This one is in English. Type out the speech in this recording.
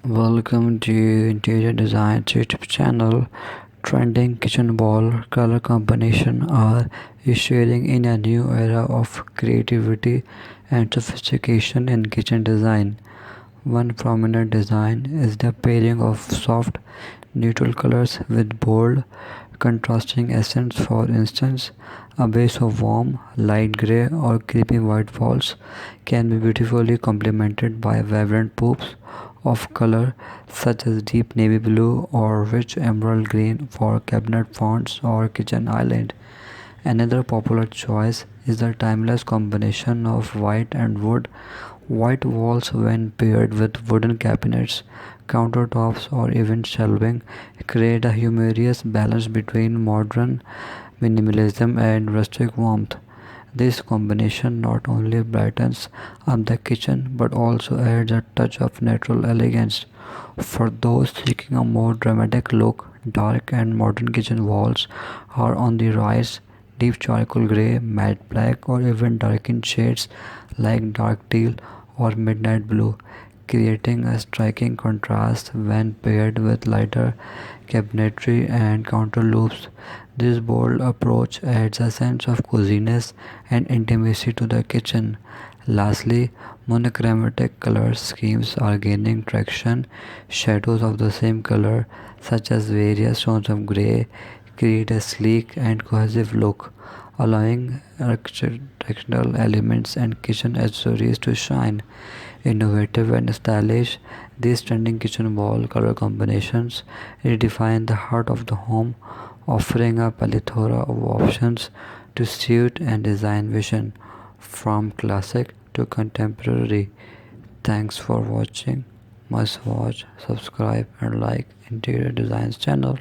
Welcome to Interior Design YouTube channel. Trending kitchen wall color combination are issuing in a new era of creativity and sophistication in kitchen design. One prominent design is the pairing of soft, neutral colors with bold, contrasting accents. For instance, a base of warm, light gray or creamy white walls can be beautifully complemented by vibrant poops of color such as deep navy blue or rich emerald green for cabinet fonts or kitchen island. Another popular choice is the timeless combination of white and wood. White walls, when paired with wooden cabinets, countertops, or even shelving, create a humorous balance between modern minimalism and rustic warmth. This combination not only brightens up the kitchen but also adds a touch of natural elegance. For those seeking a more dramatic look, dark and modern kitchen walls are on the rise. Deep charcoal gray, matte black, or even darkened shades like dark teal or midnight blue, creating a striking contrast when paired with lighter cabinetry and counter loops. This bold approach adds a sense of coziness and intimacy to the kitchen. Lastly, monochromatic color schemes are gaining traction. Shadows of the same color, such as various tones of gray, create a sleek and cohesive look, allowing architectural elements and kitchen accessories to shine. Innovative and stylish, these trending kitchen wall color combinations redefine the heart of the home, offering a plethora of options to suit and design vision, from classic to contemporary. Thanks for watching. Must watch, subscribe, and like Interior Designs channel.